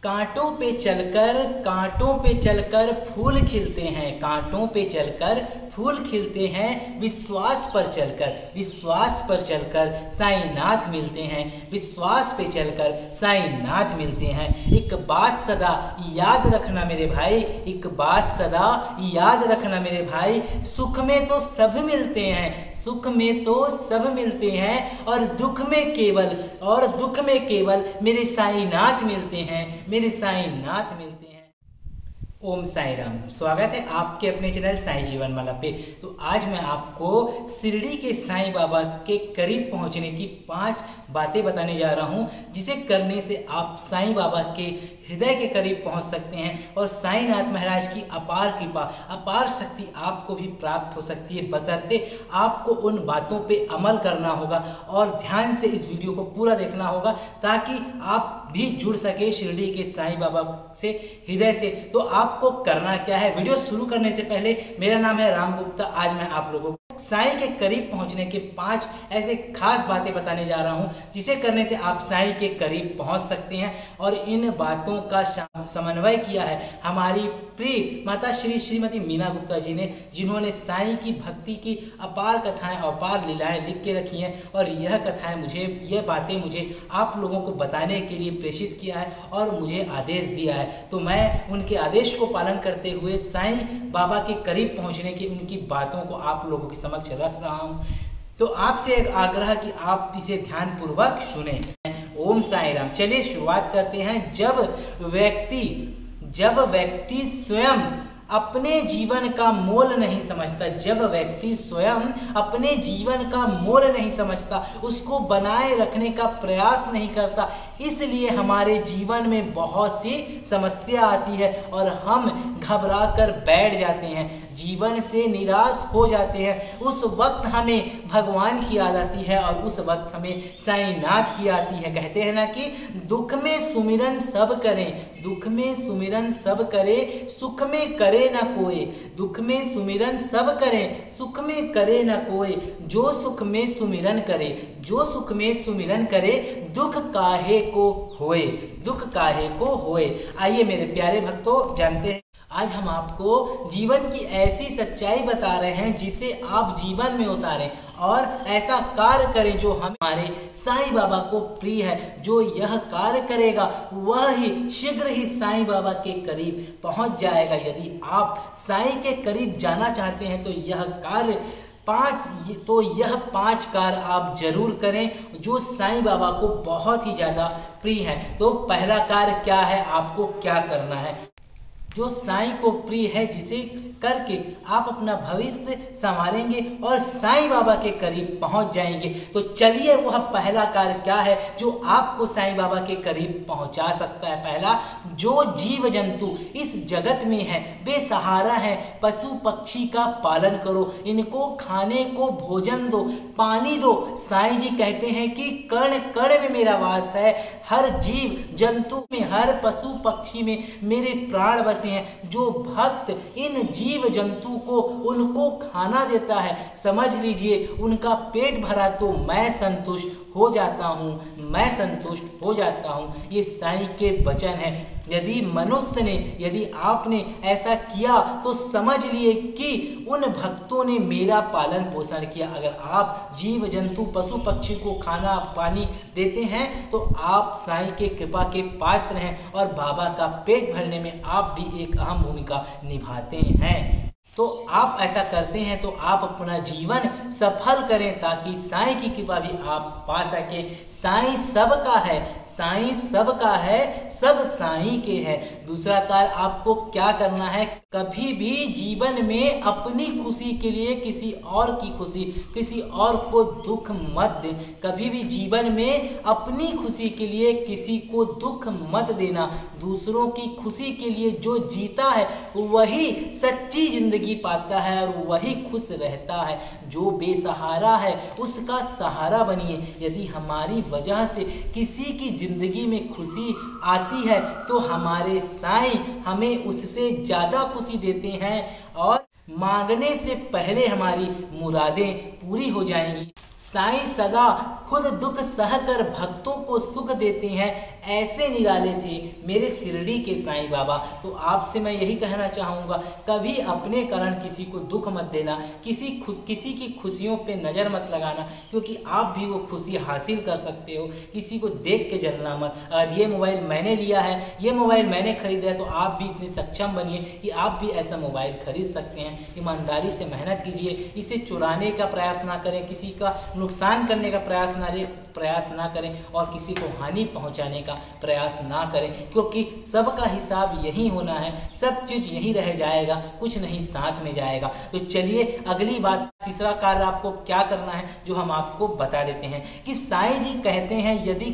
कांटों पे चलकर फूल खिलते हैं, कांटों पे चलकर फूल खिलते हैं, विश्वास पर चलकर साईनाथ मिलते हैं, विश्वास पे चलकर साईनाथ मिलते हैं। एक बात सदा याद रखना मेरे भाई, एक बात सदा याद रखना मेरे भाई, सुख में तो सब मिलते हैं, सुख में तो सब मिलते हैं, और दुख में केवल मेरे साईनाथ मिलते हैं, मेरे साईनाथ मिलते हैं। ओम साई राम। स्वागत है आपके अपने चैनल साई जीवन माला पे। तो आज मैं आपको शिरडी के साईं बाबा के करीब पहुंचने की 5 बातें बताने जा रहा हूं, जिसे करने से आप साईं बाबा के हृदय के करीब पहुंच सकते हैं और साईनाथ महाराज की अपार कृपा, अपार शक्ति आपको भी प्राप्त हो सकती है, बशर्ते आपको उन बातों पे अमल करना होगा और ध्यान से इस वीडियो को पूरा देखना होगा, ताकि आप भी जुड़ सके शिरडी के साईं बाबा से हृदय से। तो आपको करना क्या है, वीडियो शुरू करने से पहले, मेरा नाम है राम गुप्ता। आज मैं आप लोगों को साईं के करीब पहुंचने के 5 ऐसे खास बातें बताने जा रहा हूं, जिसे करने से आप साईं के करीब पहुंच सकते हैं। और इन बातों का समन्वय किया है हमारी प्रिय माता श्रीमती मीना गुप्ता जी ने, जिन्होंने साईं की भक्ति की अपार कथाएं, अपार लीलाएं लिख के रखी हैं। और यह कथाएं यह बातें मुझे आप लोगों को बताने के लिए प्रेषित किया है और मुझे आदेश दिया है। तो मैं उनके आदेश को पालन करते हुए साईं बाबा के करीब पहुंचने की उनकी बातों को आप लोगों के समक्ष रख रहा हूं। तो आपसे एक आग्रह कि आप इसे ध्यान पूर्वक सुने। ओम साई राम। चलिए शुरुआत करते हैं। जब व्यक्ति स्वयं अपने जीवन का मोल नहीं समझता, जब व्यक्ति स्वयं अपने जीवन का मोल नहीं समझता, उसको बनाए रखने का प्रयास नहीं करता, इसलिए हमारे जीवन में बहुत सी समस्या आती है और हम घबरा कर बैठ जाते हैं, जीवन से निराश हो जाते हैं। उस वक्त हमें भगवान की याद आती है और उस वक्त हमें साईनाथ की आती है। कहते हैं ना कि दुख में सुमिरन सब करें, दुख में सुमिरन सब करे, सुख में करे न कोई, दुख में सुमिरन सब करें, सुख में करे न कोई, जो सुख में सुमिरन करे, जो सुख में सुमिरन करे, दुख काहे को होए, दुख काहे को होए। आइए मेरे प्यारे भक्तों, जानते हैं आज हम आपको जीवन की ऐसी सच्चाई बता रहे हैं जिसे आप जीवन में उतारें और ऐसा कार्य करें जो हमारे साईं बाबा को प्रिय है। जो यह कार्य करेगा वह ही शीघ्र ही साईं बाबा के करीब पहुंच जाएगा। यदि आप साईं के करीब जाना चाहते हैं तो यह 5 कार्य आप जरूर करें जो साईं बाबा को बहुत ही ज़्यादा प्रिय है। तो पहला कार्य क्या है, आपको क्या करना है जो साईं को प्रिय है, जिसे करके आप अपना भविष्य संवारेंगे और साईं बाबा के करीब पहुंच जाएंगे। तो चलिए वह पहला कार्य क्या है जो आपको साईं बाबा के करीब पहुंचा सकता है। पहला, जो जीव जंतु इस जगत में है, बेसहारा है, पशु पक्षी का पालन करो, इनको खाने को भोजन दो, पानी दो। साईं जी कहते हैं कि कण कण में मेरा वास है, हर जीव जंतु में, हर पशु पक्षी में मेरे प्राण बसे हैं। जो भक्त इन जीव जंतु को उनको खाना देता है, समझ लीजिए उनका पेट भरा तो मैं संतुष्ट हो जाता हूँ, मैं संतुष्ट हो जाता हूँ। ये साईं के वचन है। यदि आपने ऐसा किया तो समझ लिए कि उन भक्तों ने मेरा पालन पोषण किया। अगर आप जीव जंतु पशु पक्षी को खाना पानी देते हैं तो आप साईं के कृपा के पात्र हैं और बाबा का पेट भरने में आप भी एक अहम भूमिका निभाते हैं। तो आप ऐसा करते हैं तो आप अपना जीवन सफल करें, ताकि साईं की कृपा भी आप पा सके। साईं सबका है, साईं सबका है, सब साईं के है। दूसरा कार्य आपको क्या करना है, कभी भी जीवन में अपनी खुशी के लिए किसी और की खुशी, किसी और को दुख मत दें। कभी भी जीवन में अपनी खुशी के लिए किसी को दुख मत देना। दूसरों की खुशी के लिए जो जीता है वही सच्ची जिंदगी पाता है और वही खुश रहता है। जो बेसहारा है उसका सहारा बनिए। यदि हमारी वजह से किसी की जिंदगी में खुशी आती है तो हमारे साईं हमें उससे ज्यादा खुशी देते हैं और मांगने से पहले हमारी मुरादें पूरी हो जाएंगी। साईं सदा खुद दुख सहकर भक्तों को सुख देते हैं। ऐसे निराले थे मेरे शिरडी के साईं बाबा। तो आपसे मैं यही कहना चाहूँगा, कभी अपने कारण किसी को दुख मत देना, किसी की खुशियों पे नज़र मत लगाना, क्योंकि आप भी वो खुशी हासिल कर सकते हो। किसी को देख के जलना मत। अगर ये मोबाइल मैंने लिया है, ये मोबाइल मैंने खरीदा है, तो आप भी इतने सक्षम बनिए कि आप भी ऐसा मोबाइल खरीद सकते हैं। ईमानदारी से मेहनत कीजिए, इसे चुराने का प्रयास ना करें, किसी का नुकसान करने का प्रयास ना करें और किसी को हानि पहुंचाने का प्रयास ना करें, क्योंकि सबका हिसाब यही होना है, सब चीज़ यही रह जाएगा, कुछ नहीं साथ में जाएगा। तो चलिए अगली बात, तीसरा कार्य आपको क्या करना है जो हम आपको बता देते हैं कि साईं जी कहते हैं यदि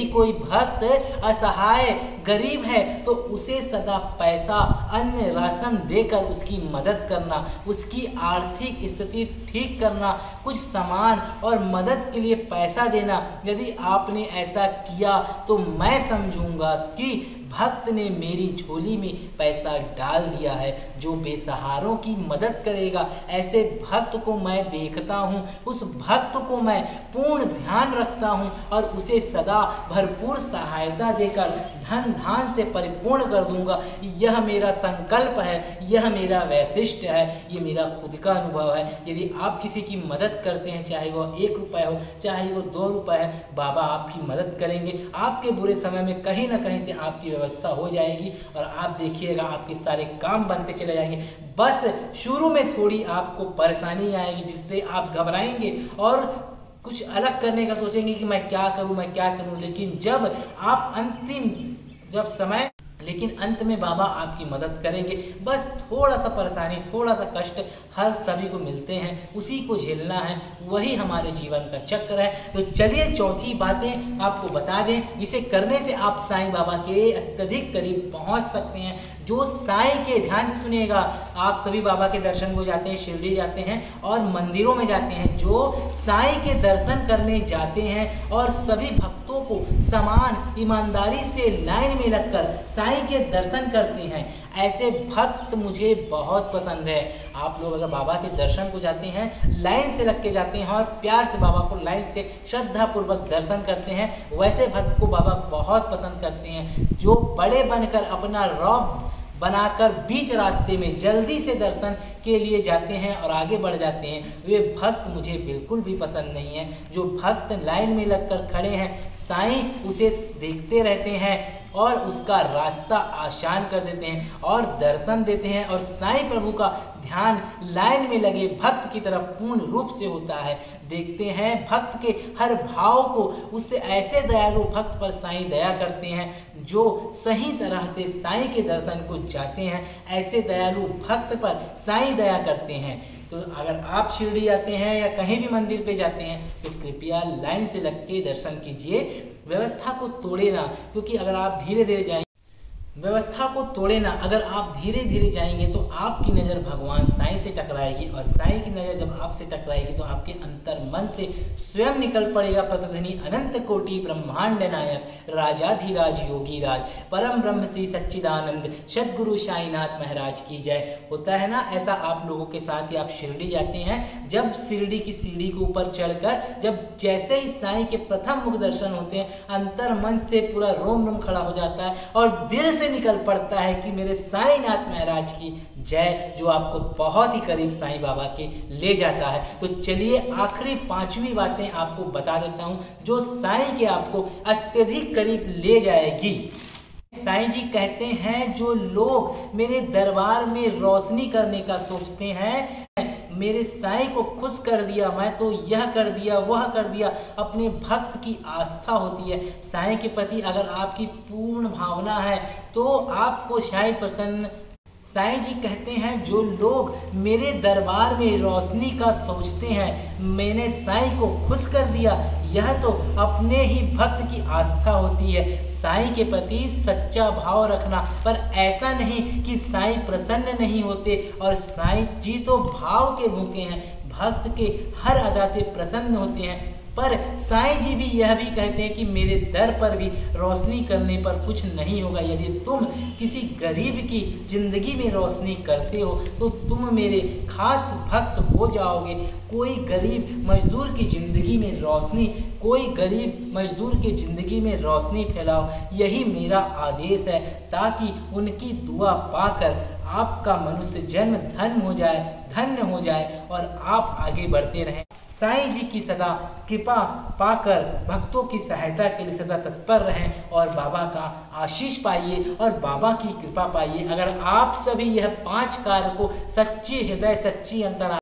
कोई भक्त असहाय गरीब है तो उसे सदा पैसा, अन्न, राशन देकर उसकी मदद करना, उसकी आर्थिक स्थिति ठीक करना, कुछ सामान और मदद के लिए पैसा देना। यदि आपने ऐसा किया तो मैं समझूंगा कि भक्त ने मेरी झोली में पैसा डाल दिया है। जो बेसहारों की मदद करेगा, ऐसे भक्त को मैं देखता हूँ, उस भक्त को मैं पूर्ण ध्यान रखता हूँ और उसे सदा भरपूर सहायता देकर धन धान से परिपूर्ण कर दूंगा। यह मेरा संकल्प है, यह मेरा वैशिष्ट है, ये मेरा खुद का अनुभव है। यदि आप किसी की मदद करते हैं, चाहे वो 1 रुपये हो, चाहे वो 2 रुपये है, बाबा आपकी मदद करेंगे। आपके बुरे समय में कहीं ना कहीं से आपकी व्यवस्था हो जाएगी और आप देखिएगा आपके सारे काम बनते चले जाएंगे। बस शुरू में थोड़ी आपको परेशानी आएगी, जिससे आप घबराएंगे और कुछ अलग करने का सोचेंगे कि मैं क्या करूं, लेकिन लेकिन अंत में बाबा आपकी मदद करेंगे। बस थोड़ा सा परेशानी, थोड़ा सा कष्ट हर सभी को मिलते हैं, उसी को झेलना है, वही हमारे जीवन का चक्र है। तो चलिए चौथी बातें आपको बता दें जिसे करने से आप साईं बाबा के अत्यधिक करीब पहुंच सकते हैं। जो साईं के, ध्यान से सुनिएगा, आप सभी बाबा के दर्शन को जाते हैं, शिरडी जाते हैं और मंदिरों में जाते हैं। जो साईं के दर्शन करने जाते हैं और सभी भक्तों को समान ईमानदारी से लाइन में लगकर साईं के दर्शन करते हैं, ऐसे भक्त मुझे बहुत पसंद है। आप लोग अगर बाबा के दर्शन को जाते हैं, लाइन से लग के जाते हैं और प्यार से बाबा को लाइन से श्रद्धापूर्वक दर्शन करते हैं, वैसे भक्त को बाबा बहुत पसंद करते हैं। जो बड़े बनकर अपना रौब बनाकर बीच रास्ते में जल्दी से दर्शन के लिए जाते हैं और आगे बढ़ जाते हैं, वे भक्त मुझे बिल्कुल भी पसंद नहीं है। जो भक्त लाइन में लगकर खड़े हैं, साईं उसे देखते रहते हैं और उसका रास्ता आसान कर देते हैं और दर्शन देते हैं, और साईं प्रभु का ध्यान लाइन में लगे भक्त की तरफ पूर्ण रूप से होता है। देखते हैं भक्त के हर भाव को, उससे ऐसे दयालु भक्त पर साईं दया करते हैं। जो सही तरह से साईं के दर्शन को जाते हैं, ऐसे दयालु भक्त पर साईं दया करते हैं। तो अगर आप शिरडी जाते हैं या कहीं भी मंदिर पे जाते हैं तो कृपया लाइन से लग के दर्शन कीजिए, व्यवस्था को तोड़े ना, क्योंकि अगर आप धीरे धीरे जाएंगे, व्यवस्था को तोड़े ना, अगर आप धीरे धीरे जाएंगे तो आपकी नज़र भगवान साईं से टकराएगी और साईं की नज़र जब आपसे टकराएगी तो आपके अंतर मन से स्वयं निकल पड़ेगा प्रतिध्वनि अनंत कोटि ब्रह्मांड नायक राजाधिराज योगी राज परम ब्रह्म श्री सच्चिदानंद सद्गुरु साईनाथ महाराज की जय। होता है ना ऐसा आप लोगों के साथ ही, आप शिरडी जाते हैं, जब शिरडी की सीढ़ी के ऊपर चढ़कर जब जैसे ही साईं के प्रथम मुख दर्शन होते हैं, अंतर मन से पूरा रोम रोम खड़ा हो जाता है और दिल से निकल पड़ता है कि मेरे साईनाथ महाराज की जय, जो आपको बहुत ही करीब साईं बाबा के ले जाता है। तो चलिए आखिरी 5वीं बातें आपको बता देता हूं जो साईं के आपको अत्यधिक करीब ले जाएगी। साईं जी कहते हैं जो लोग मेरे दरबार में रोशनी करने का सोचते हैं, मेरे साईं को खुश कर दिया, मैं तो यह कर दिया वह कर दिया, अपने भक्त की आस्था होती है साईं के प्रति। अगर आपकी पूर्ण भावना है तो आपको साईं प्रसन्न। साईं जी कहते हैं जो लोग मेरे दरबार में रोशनी का सोचते हैं, मैंने साईं को खुश कर दिया, यह तो अपने ही भक्त की आस्था होती है। साईं के प्रति सच्चा भाव रखना, पर ऐसा नहीं कि साईं प्रसन्न नहीं होते, और साईं जी तो भाव के भूखे हैं, भक्त के हर अदा से प्रसन्न होते हैं। पर साईं जी भी यह भी कहते हैं कि मेरे दर पर भी रोशनी करने पर कुछ नहीं होगा। यदि तुम किसी गरीब की जिंदगी में रोशनी करते हो तो तुम मेरे खास भक्त हो जाओगे। कोई गरीब मजदूर की जिंदगी में रोशनी, कोई गरीब मजदूर की जिंदगी में रोशनी फैलाओ, यही मेरा आदेश है, ताकि उनकी दुआ पाकर आपका मनुष्य जन्म धन्य हो जाए और आप आगे बढ़ते रहें। साईं जी की सदा कृपा पाकर भक्तों की सहायता के लिए सदा तत्पर रहें और बाबा का आशीष पाइए और बाबा की कृपा पाइए। अगर आप सभी यह 5 कार्य को सच्चे हृदय, सच्ची अंतरा